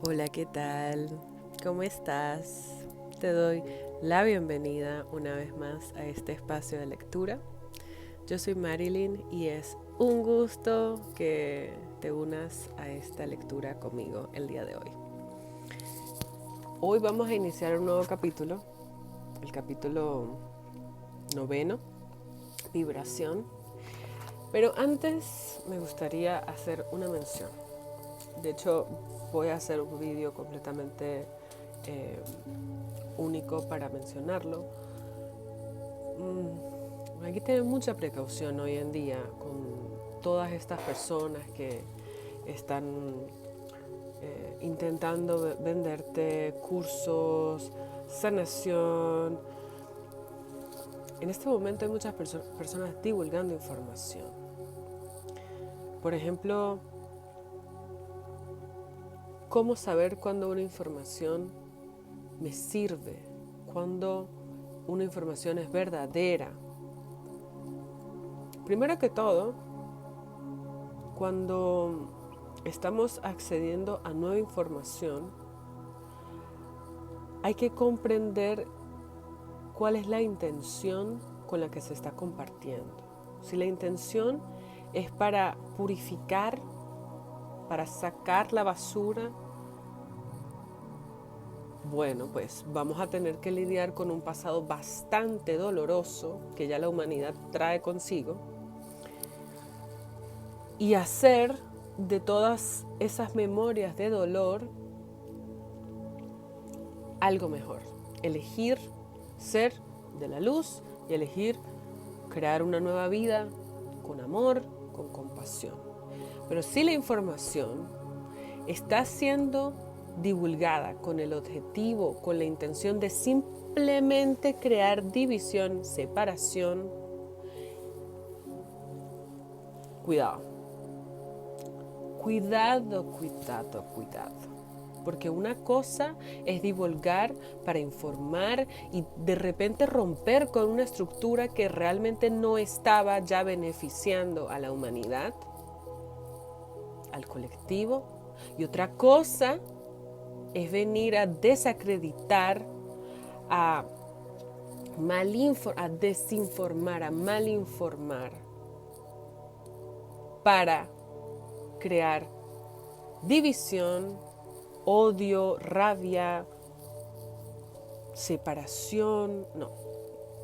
Hola, ¿qué tal? ¿Cómo estás? Te doy la bienvenida una vez más a este espacio de lectura. Yo soy Marilyn y es un gusto que te unas a esta lectura conmigo el día de hoy. Hoy vamos a iniciar un nuevo capítulo, el capítulo 9, Vibración. Pero antes me gustaría hacer una mención. De hecho, voy a hacer un vídeo completamente eh, único para mencionarlo. Hay que tener mucha precaución hoy en día con todas estas personas que están intentando venderte cursos, sanación. En este momento hay muchas personas divulgando información. Por ejemplo, ¿cómo saber cuándo una información me sirve? ¿Cuándo una información es verdadera? Primero que todo, cuando estamos accediendo a nueva información, hay que comprender cuál es la intención con la que se está compartiendo. Si la intención es para purificar, para sacar la basura, bueno, pues vamos a tener que lidiar con un pasado bastante doloroso que ya la humanidad trae consigo y hacer de todas esas memorias de dolor algo mejor. Elegir ser de la luz y elegir crear una nueva vida con amor, con compasión. Pero si la información está siendo divulgada con el objetivo, con la intención de simplemente crear división, separación, cuidado. Cuidado, cuidado, cuidado. Porque una cosa es divulgar para informar y de repente romper con una estructura que realmente no estaba ya beneficiando a la humanidad, al colectivo. Y otra cosa es venir a desacreditar, a desinformar, a malinformar para crear división, odio, rabia, separación. No,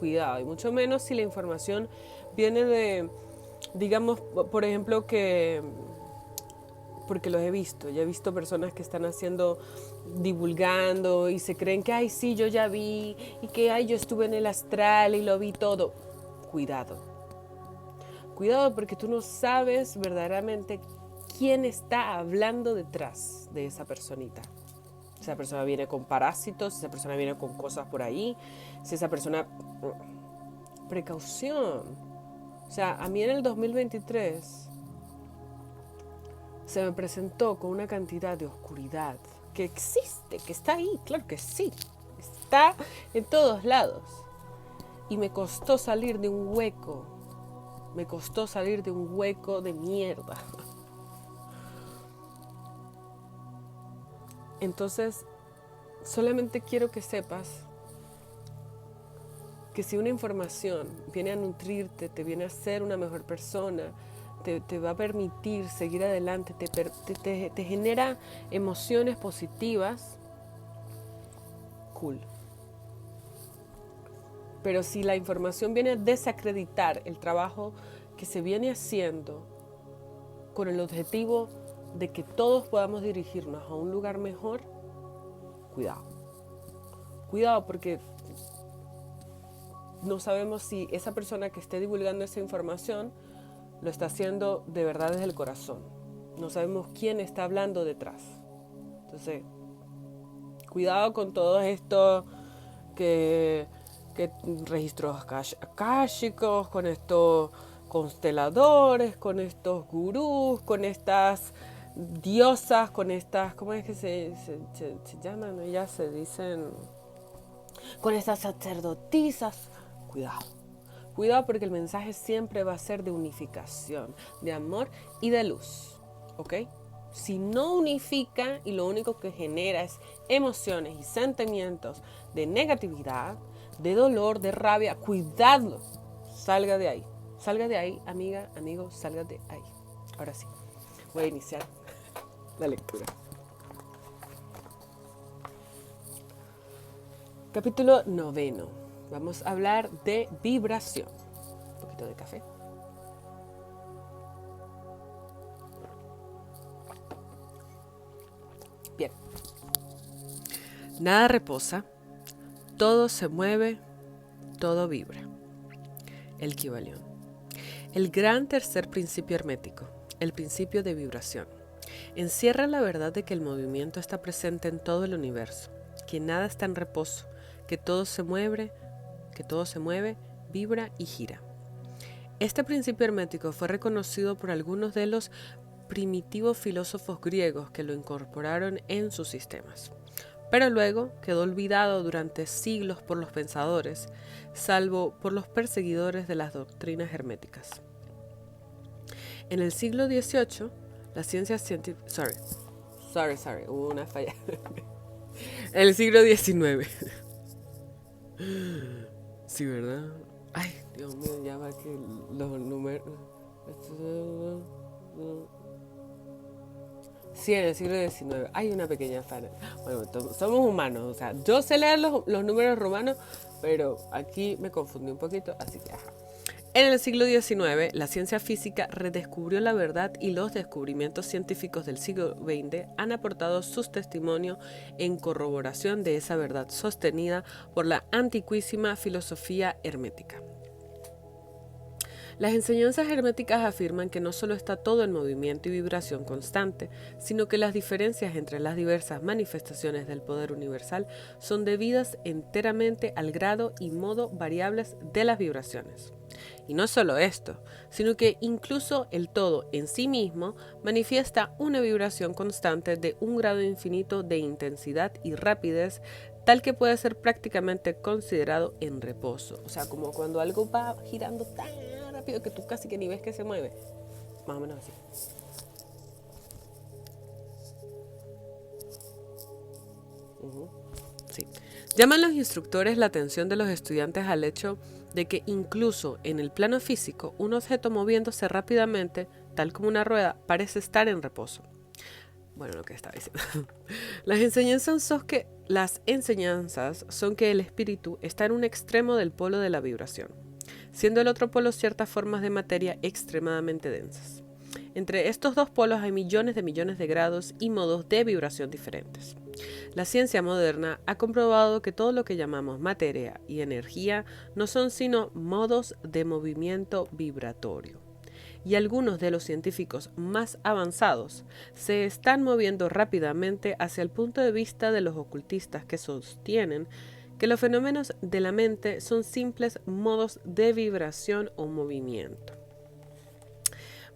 cuidado, y mucho menos si la información viene de, digamos, por ejemplo, porque los he visto, ya he visto personas que están divulgando y se creen que, ay, sí, yo ya vi, y que, ay, yo estuve en el astral y lo vi todo. Cuidado. Cuidado porque tú no sabes verdaderamente quién está hablando detrás de esa personita. Si esa persona viene con parásitos, si esa persona viene con cosas por ahí, si esa persona... Precaución. O sea, a mí en el 2023 se me presentó con una cantidad de oscuridad que existe, que está ahí, claro que sí, está en todos lados. Y me costó salir de un hueco, de mierda. Entonces, solamente quiero que sepas que si una información viene a nutrirte, te viene a hacer una mejor persona, te va a permitir seguir adelante, te genera emociones positivas, cool. Pero si la información viene a desacreditar el trabajo que se viene haciendo con el objetivo de que todos podamos dirigirnos a un lugar mejor, cuidado. Cuidado porque no sabemos si esa persona que esté divulgando esa información lo está haciendo de verdad desde el corazón. No sabemos quién está hablando detrás. Entonces, cuidado con todo esto que registros akáshicos, con estos consteladores, con estos gurús, con estas diosas, con estas, ¿cómo es que se llaman? Ellas se dicen, con estas sacerdotisas. Cuidado. Cuidado porque el mensaje siempre va a ser de unificación, de amor y de luz. ¿Ok? Si no unifica y lo único que genera es emociones y sentimientos de negatividad, de dolor, de rabia, cuidadlo. Salga de ahí. Salga de ahí, amiga, amigo, salga de ahí. Ahora sí, voy a iniciar la lectura. Capítulo 9. Vamos a hablar de vibración. Un poquito de café. Bien. Nada reposa, todo se mueve, todo vibra. El Kybalión. El gran tercer principio hermético, el principio de vibración, encierra la verdad de que el movimiento está presente en todo el universo, que nada está en reposo, que todo se mueve, vibra y gira. Este principio hermético fue reconocido por algunos de los primitivos filósofos griegos que lo incorporaron en sus sistemas, pero luego quedó olvidado durante siglos por los pensadores, salvo por los perseguidores de las doctrinas herméticas. En el siglo XVIII, la ciencia científica... hubo una falla. En el siglo XIX. Sí, ¿verdad? Ay, Dios mío, ya va que los números... Sí, en el siglo XIX hay una pequeña falla. Bueno, somos humanos, o sea, yo sé leer los números romanos, pero aquí me confundí un poquito, así que ajá. En el siglo XIX, la ciencia física redescubrió la verdad y los descubrimientos científicos del siglo XX han aportado sus testimonios en corroboración de esa verdad sostenida por la antiquísima filosofía hermética. Las enseñanzas herméticas afirman que no solo está todo en movimiento y vibración constante, sino que las diferencias entre las diversas manifestaciones del poder universal son debidas enteramente al grado y modo variables de las vibraciones. Y no solo esto, sino que incluso el todo en sí mismo manifiesta una vibración constante de un grado infinito de intensidad y rapidez, tal que puede ser prácticamente considerado en reposo. O sea, como cuando algo va girando tan rápido que tú casi que ni ves que se mueve. Más o menos así. Sí. Llaman los instructores la atención de los estudiantes al hecho de que incluso en el plano físico, un objeto moviéndose rápidamente, tal como una rueda, parece estar en reposo. Bueno, lo que estaba diciendo. Las enseñanzas son que el espíritu está en un extremo del polo de la vibración, siendo el otro polo ciertas formas de materia extremadamente densas. Entre estos dos polos hay millones de grados y modos de vibración diferentes. La ciencia moderna ha comprobado que todo lo que llamamos materia y energía no son sino modos de movimiento vibratorio. Y algunos de los científicos más avanzados se están moviendo rápidamente hacia el punto de vista de los ocultistas que sostienen que los fenómenos de la mente son simples modos de vibración o movimiento.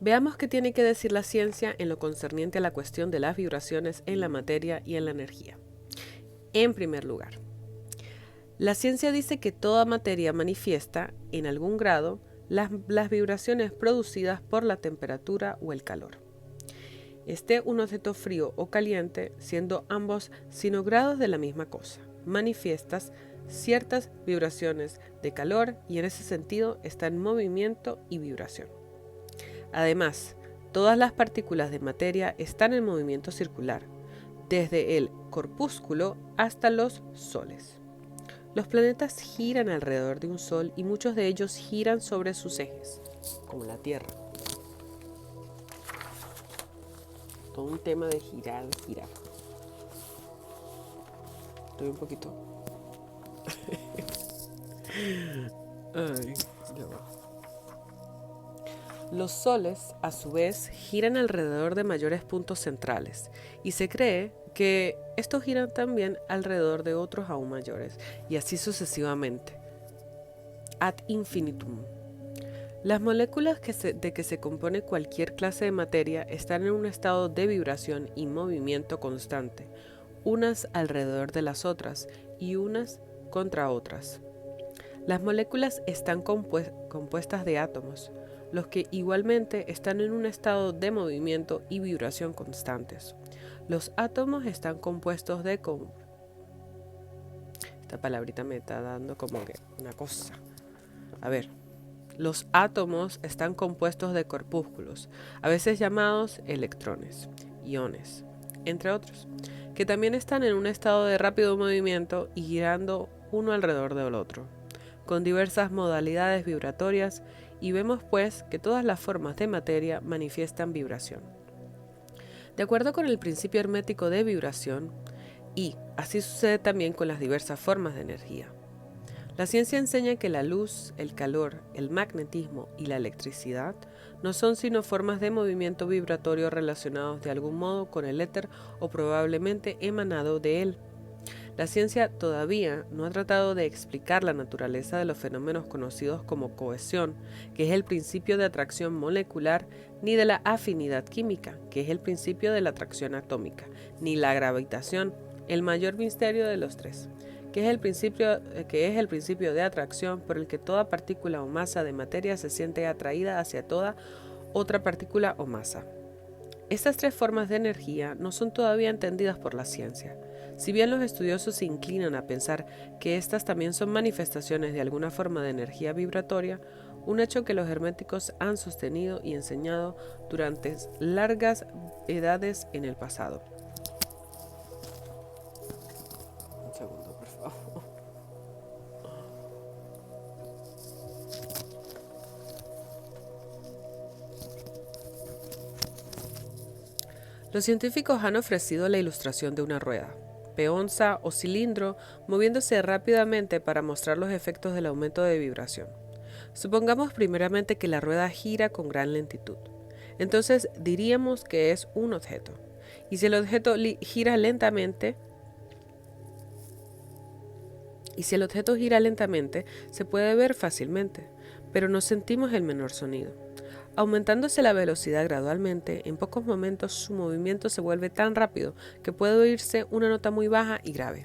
Veamos qué tiene que decir la ciencia en lo concerniente a la cuestión de las vibraciones en la materia y en la energía. En primer lugar, la ciencia dice que toda materia manifiesta, en algún grado, las vibraciones producidas por la temperatura o el calor. Esté un objeto frío o caliente, siendo ambos sino grados de la misma cosa, manifiestas ciertas vibraciones de calor y en ese sentido está en movimiento y vibración. Además, todas las partículas de materia están en movimiento circular, desde el corpúsculo hasta los soles. Los planetas giran alrededor de un sol y muchos de ellos giran sobre sus ejes, como la Tierra. Todo un tema de girar. Estoy un poquito... Ay, ya va. Los soles, a su vez, giran alrededor de mayores puntos centrales y se cree que estos giran también alrededor de otros aún mayores, y así sucesivamente, ad infinitum. Las moléculas de que se compone cualquier clase de materia están en un estado de vibración y movimiento constante, unas alrededor de las otras y unas contra otras. Las moléculas están compuestas de átomos, los que igualmente están en un estado de movimiento y vibración constantes. Los átomos están compuestos de... Esta palabrita me está dando como que una cosa. A ver, los átomos están compuestos de corpúsculos, a veces llamados electrones, iones, entre otros, que también están en un estado de rápido movimiento y girando uno alrededor del otro, con diversas modalidades vibratorias, y vemos pues que todas las formas de materia manifiestan vibración. De acuerdo con el principio hermético de vibración, y así sucede también con las diversas formas de energía. La ciencia enseña que la luz, el calor, el magnetismo y la electricidad no son sino formas de movimiento vibratorio relacionados de algún modo con el éter o probablemente emanado de él. La ciencia todavía no ha tratado de explicar la naturaleza de los fenómenos conocidos como cohesión, que es el principio de atracción molecular, ni de la afinidad química, que es el principio de la atracción atómica, ni la gravitación, el mayor misterio de los tres, que es el principio de atracción por el que toda partícula o masa de materia se siente atraída hacia toda otra partícula o masa. Estas tres formas de energía no son todavía entendidas por la ciencia. Si bien los estudiosos se inclinan a pensar que estas también son manifestaciones de alguna forma de energía vibratoria, un hecho que los herméticos han sostenido y enseñado durante largas edades en el pasado. Un segundo, por favor. Los científicos han ofrecido la ilustración de una rueda, peonza o cilindro moviéndose rápidamente para mostrar los efectos del aumento de vibración. Supongamos primeramente que la rueda gira con gran lentitud. Entonces diríamos que es un objeto. Y si el objeto gira lentamente, se puede ver fácilmente, pero no sentimos el menor sonido. Aumentándose la velocidad gradualmente, en pocos momentos su movimiento se vuelve tan rápido que puede oírse una nota muy baja y grave.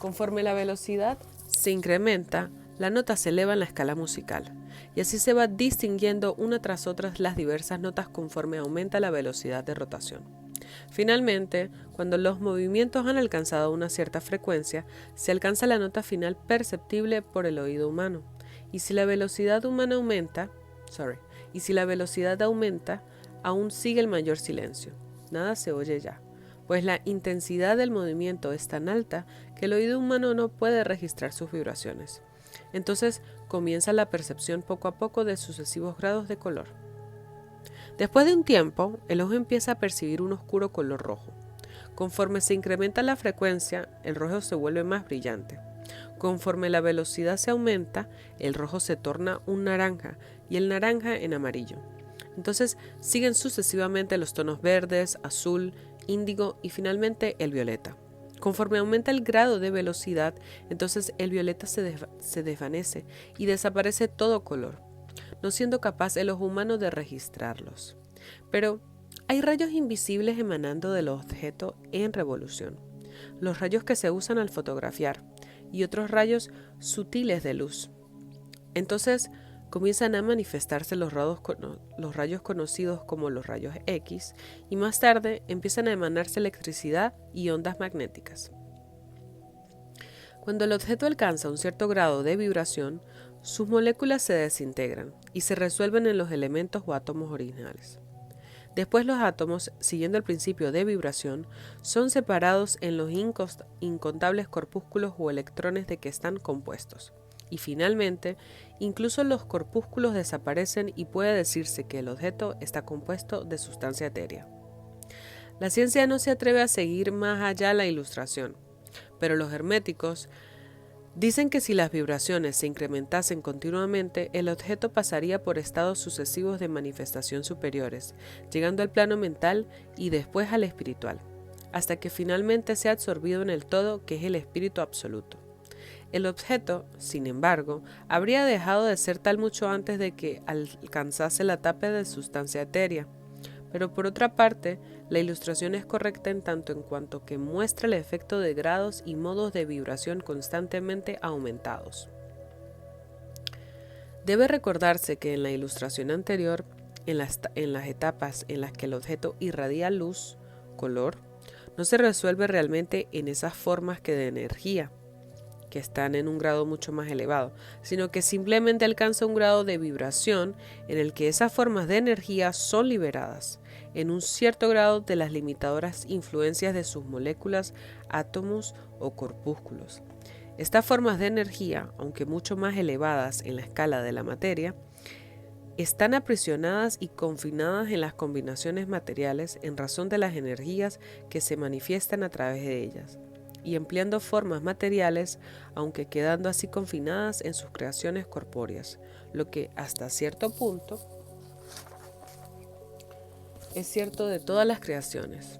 Conforme la velocidad se incrementa, la nota se eleva en la escala musical, y así se va distinguiendo una tras otra las diversas notas conforme aumenta la velocidad de rotación. Finalmente, cuando los movimientos han alcanzado una cierta frecuencia, se alcanza la nota final perceptible por el oído humano, y si la velocidad aumenta, aún sigue el mayor silencio. Nada se oye ya, pues la intensidad del movimiento es tan alta que el oído humano no puede registrar sus vibraciones. Entonces comienza la percepción poco a poco de sucesivos grados de color. Después de un tiempo, el ojo empieza a percibir un oscuro color rojo. Conforme se incrementa la frecuencia, el rojo se vuelve más brillante. Conforme la velocidad se aumenta, el rojo se torna un naranja y el naranja en amarillo. Entonces siguen sucesivamente los tonos verdes, azul, índigo y finalmente el violeta. Conforme aumenta el grado de velocidad, entonces el violeta se desvanece y desaparece todo color, no siendo capaz el ojo humano de registrarlos. Pero hay rayos invisibles emanando del objeto en revolución, los rayos que se usan al fotografiar y otros rayos sutiles de luz. Entonces comienzan a manifestarse los rayos conocidos como los rayos X, y más tarde empiezan a emanarse electricidad y ondas magnéticas. Cuando el objeto alcanza un cierto grado de vibración, sus moléculas se desintegran y se resuelven en los elementos o átomos originales. Después los átomos, siguiendo el principio de vibración, son separados en los incontables corpúsculos o electrones de que están compuestos. Y finalmente, incluso los corpúsculos desaparecen y puede decirse que el objeto está compuesto de sustancia etérea. La ciencia no se atreve a seguir más allá la ilustración, pero los herméticos dicen que si las vibraciones se incrementasen continuamente, el objeto pasaría por estados sucesivos de manifestación superiores, llegando al plano mental y después al espiritual, hasta que finalmente sea absorbido en el todo, que es el espíritu absoluto. El objeto, sin embargo, habría dejado de ser tal mucho antes de que alcanzase la etapa de sustancia etérea. Pero por otra parte, la ilustración es correcta en tanto en cuanto que muestra el efecto de grados y modos de vibración constantemente aumentados. Debe recordarse que en la ilustración anterior, en las etapas en las que el objeto irradia luz, color, no se resuelve realmente en esas formas que de energía, que están en un grado mucho más elevado, sino que simplemente alcanza un grado de vibración en el que esas formas de energía son liberadas en un cierto grado de las limitadoras influencias de sus moléculas, átomos o corpúsculos. Estas formas de energía, aunque mucho más elevadas en la escala de la materia, están aprisionadas y confinadas en las combinaciones materiales en razón de las energías que se manifiestan a través de ellas, y empleando formas materiales, aunque quedando así confinadas en sus creaciones corpóreas, lo que hasta cierto punto es cierto de todas las creaciones,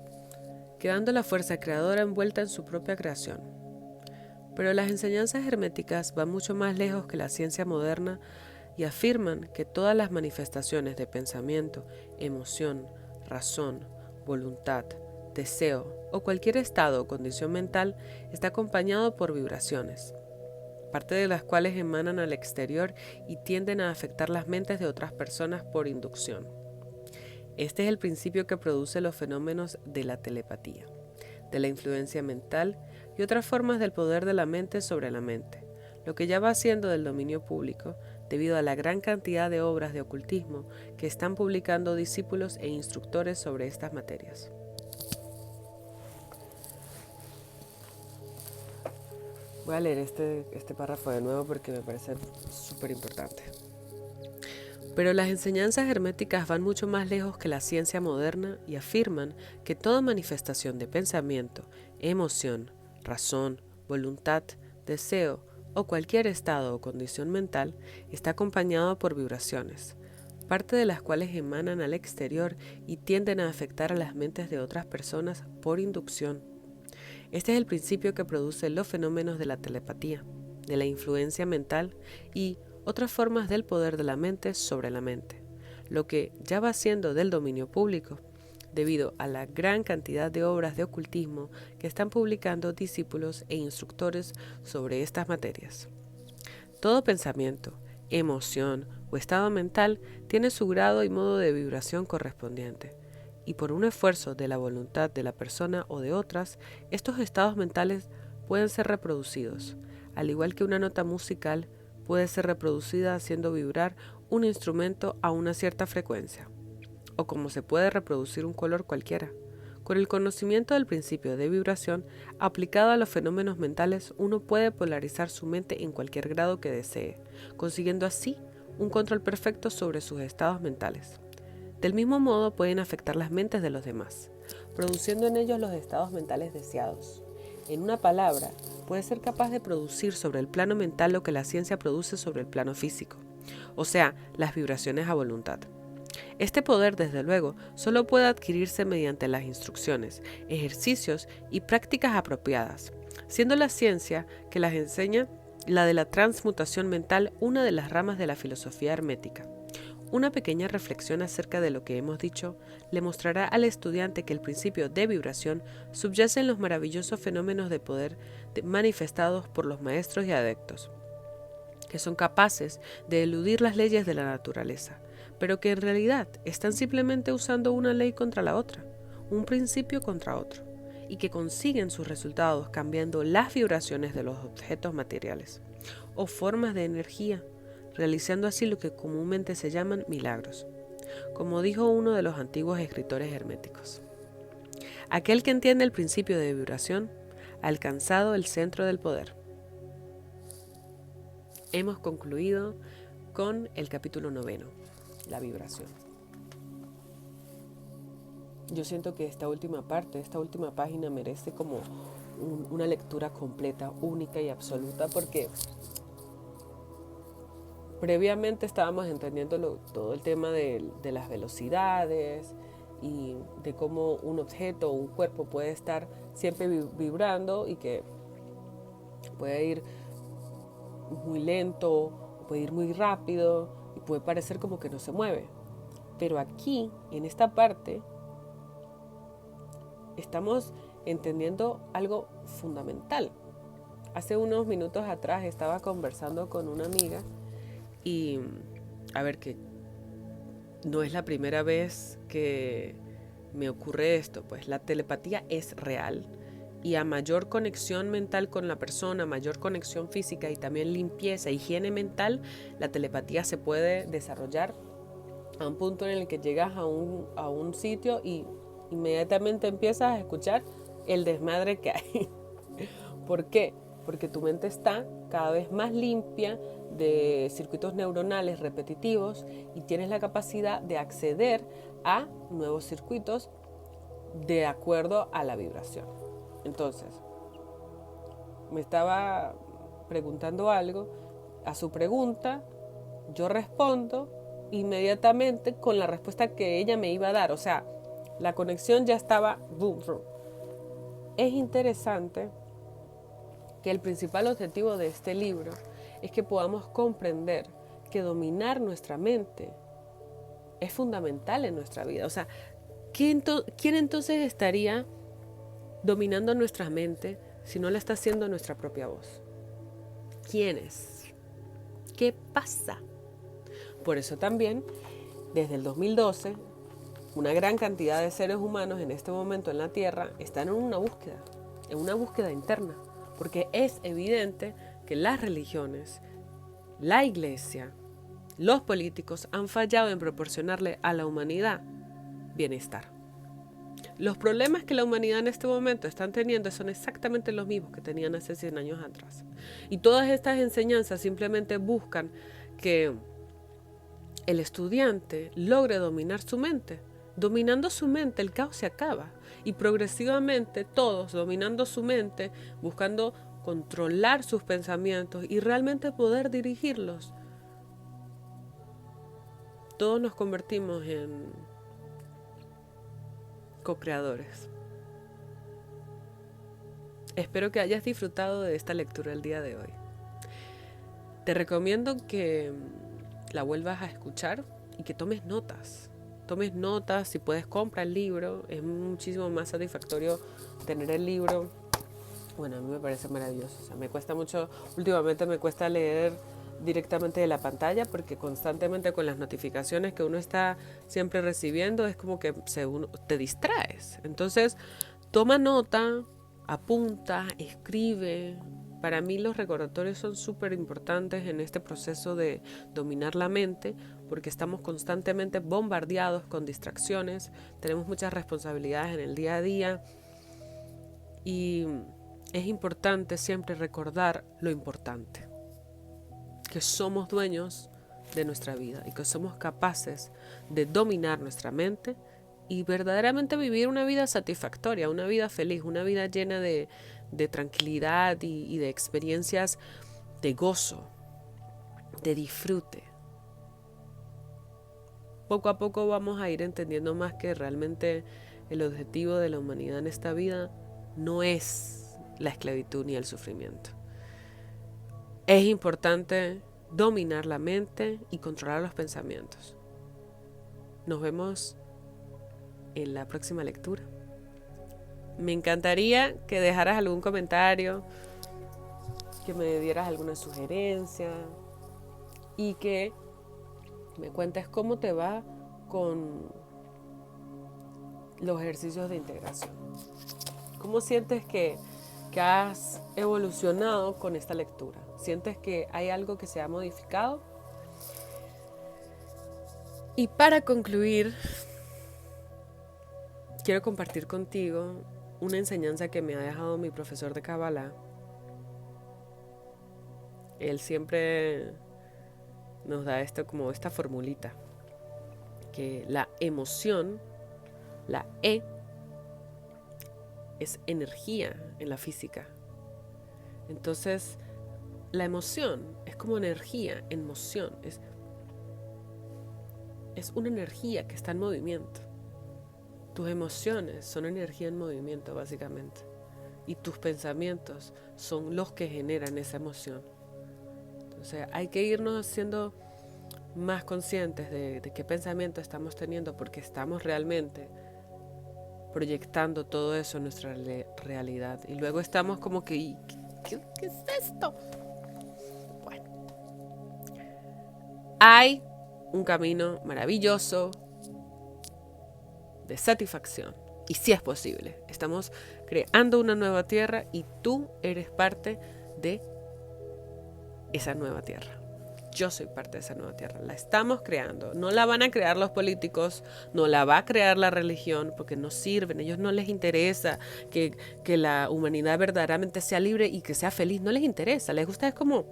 quedando la fuerza creadora envuelta en su propia creación. Pero las enseñanzas herméticas van mucho más lejos que la ciencia moderna y afirman que todas las manifestaciones de pensamiento, emoción, razón, voluntad, deseo o cualquier estado o condición mental está acompañado por vibraciones, parte de las cuales emanan al exterior y tienden a afectar las mentes de otras personas por inducción. Este es el principio que produce los fenómenos de la telepatía, de la influencia mental y otras formas del poder de la mente sobre la mente, lo que ya va siendo del dominio público debido a la gran cantidad de obras de ocultismo que están publicando discípulos e instructores sobre estas materias. Voy a leer este párrafo de nuevo porque me parece súper importante. Pero las enseñanzas herméticas van mucho más lejos que la ciencia moderna y afirman que toda manifestación de pensamiento, emoción, razón, voluntad, deseo o cualquier estado o condición mental está acompañado por vibraciones, parte de las cuales emanan al exterior y tienden a afectar a las mentes de otras personas por inducción. Este es el principio que produce los fenómenos de la telepatía, de la influencia mental y otras formas del poder de la mente sobre la mente, lo que ya va siendo del dominio público, debido a la gran cantidad de obras de ocultismo que están publicando discípulos e instructores sobre estas materias. Todo pensamiento, emoción o estado mental tiene su grado y modo de vibración correspondiente, y por un esfuerzo de la voluntad de la persona o de otras, estos estados mentales pueden ser reproducidos, al igual que una nota musical puede ser reproducida haciendo vibrar un instrumento a una cierta frecuencia, o como se puede reproducir un color cualquiera. Con el conocimiento del principio de vibración aplicado a los fenómenos mentales, uno puede polarizar su mente en cualquier grado que desee, consiguiendo así un control perfecto sobre sus estados mentales. Del mismo modo pueden afectar las mentes de los demás, produciendo en ellos los estados mentales deseados. En una palabra, puede ser capaz de producir sobre el plano mental lo que la ciencia produce sobre el plano físico, o sea, las vibraciones a voluntad. Este poder, desde luego, solo puede adquirirse mediante las instrucciones, ejercicios y prácticas apropiadas, siendo la ciencia que las enseña la de la transmutación mental una de las ramas de la filosofía hermética. Una pequeña reflexión acerca de lo que hemos dicho le mostrará al estudiante que el principio de vibración subyace en los maravillosos fenómenos de poder manifestados por los maestros y adeptos, que son capaces de eludir las leyes de la naturaleza, pero que en realidad están simplemente usando una ley contra la otra, un principio contra otro, y que consiguen sus resultados cambiando las vibraciones de los objetos materiales o formas de energía, realizando así lo que comúnmente se llaman milagros, como dijo uno de los antiguos escritores herméticos. Aquel que entiende el principio de vibración ha alcanzado el centro del poder. Hemos concluido con el capítulo 9, la vibración. Yo siento que esta última parte, esta última página merece como una lectura completa, única y absoluta, porque previamente estábamos entendiendo todo el tema de las velocidades y de cómo un objeto o un cuerpo puede estar siempre vibrando y que puede ir muy lento, puede ir muy rápido y puede parecer como que no se mueve. Pero aquí, en esta parte, estamos entendiendo algo fundamental. Hace unos minutos atrás estaba conversando con una amiga Y a ver, que no es la primera vez que me ocurre esto, pues la telepatía es real. Y a mayor conexión mental con la persona, mayor conexión física y también limpieza, higiene mental, la telepatía se puede desarrollar a un punto en el que llegas a un sitio y inmediatamente empiezas a escuchar el desmadre que hay. ¿Por qué? Porque tu mente está cada vez más limpia de circuitos neuronales repetitivos y tienes la capacidad de acceder a nuevos circuitos de acuerdo a la vibración. Entonces, me estaba preguntando algo, a su pregunta yo respondo inmediatamente con la respuesta que ella me iba a dar, o sea, la conexión ya estaba boom, boom. Es interesante que el principal objetivo de este libro es que podamos comprender que dominar nuestra mente es fundamental en nuestra vida. O sea, ¿quién entonces estaría dominando nuestra mente si no la está haciendo nuestra propia voz? ¿Quién es? ¿Qué pasa? Por eso también, desde el 2012, una gran cantidad de seres humanos en este momento en la Tierra están en una búsqueda interna, porque es evidente que las religiones, la iglesia, los políticos han fallado en proporcionarle a la humanidad bienestar. Los problemas que la humanidad en este momento están teniendo son exactamente los mismos que tenían hace 100 años atrás. Y todas estas enseñanzas simplemente buscan que el estudiante logre dominar su mente. Dominando su mente, el caos se acaba. Y progresivamente todos dominando su mente, buscando controlar sus pensamientos y realmente poder dirigirlos, todos nos convertimos en co-creadores. Espero que hayas disfrutado de esta lectura el día de hoy. Te recomiendo que la vuelvas a escuchar y que tomes notas. Tomes notas, si puedes compra el libro, es muchísimo más satisfactorio tener el libro. Bueno, a mí me parece maravilloso, o sea, me cuesta mucho, últimamente me cuesta leer directamente de la pantalla porque constantemente con las notificaciones que uno está siempre recibiendo es como que te distraes. Entonces, toma nota, apunta, escribe. Para mí los recordatorios son súper importantes en este proceso de dominar la mente porque estamos constantemente bombardeados con distracciones, tenemos muchas responsabilidades en el día a día y es importante siempre recordar lo importante, que somos dueños de nuestra vida y que somos capaces de dominar nuestra mente y verdaderamente vivir una vida satisfactoria, una vida feliz, una vida llena de tranquilidad y de experiencias de gozo, de disfrute. Poco a poco vamos a ir entendiendo más que realmente el objetivo de la humanidad en esta vida no es la esclavitud ni el sufrimiento. Es importante dominar la mente y controlar los pensamientos. Nos vemos en la próxima lectura. Me encantaría que dejaras algún comentario, que me dieras alguna sugerencia y que me cuentes cómo te va con los ejercicios de integración. ¿Cómo sientes que has evolucionado con esta lectura? ¿Sientes que hay algo que se ha modificado? Y para concluir, quiero compartir contigo una enseñanza que me ha dejado mi profesor de Kabbalah. Él siempre nos da esto como esta formulita, que la emoción, la E, es energía en la física. Entonces, la emoción es como energía en moción, es una energía que está en movimiento. Tus emociones son energía en movimiento, básicamente. Y tus pensamientos son los que generan esa emoción. Entonces, hay que irnos siendo más conscientes de qué pensamiento estamos teniendo, porque estamos realmente proyectando todo eso en nuestra realidad. Y luego estamos como que, ¿qué es esto? Bueno, hay un camino maravilloso de satisfacción. Y sí es posible. Estamos creando una nueva tierra y tú eres parte de esa nueva tierra. Yo soy parte de esa nueva tierra. La estamos creando. No la van a crear los políticos, no la va a crear la religión, porque no sirven. A ellos no les interesa que la humanidad verdaderamente sea libre y que sea feliz. No les interesa. Les gusta es como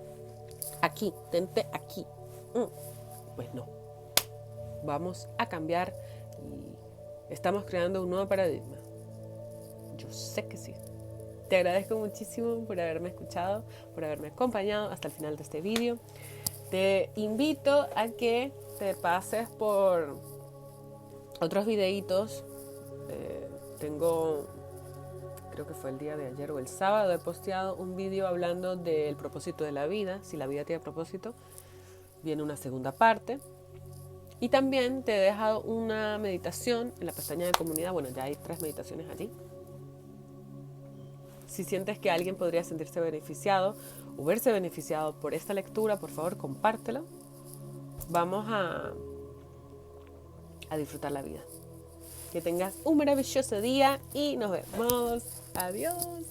aquí, tente aquí. Pues no. Vamos a cambiar y estamos creando un nuevo paradigma. Yo sé que sí. Te agradezco muchísimo por haberme escuchado, por haberme acompañado hasta el final de este vídeo. Te invito a que te pases por otros videitos. Creo que fue el día de ayer o el sábado, he posteado un vídeo hablando del propósito de la vida. Si la vida tiene propósito, viene una segunda parte. Y también te he dejado una meditación en la pestaña de comunidad. Bueno, ya hay 3 meditaciones allí. Si sientes que alguien podría sentirse beneficiado o verse beneficiado por esta lectura, por favor, compártelo. Vamos a disfrutar la vida. Que tengas un maravilloso día y nos vemos. Adiós.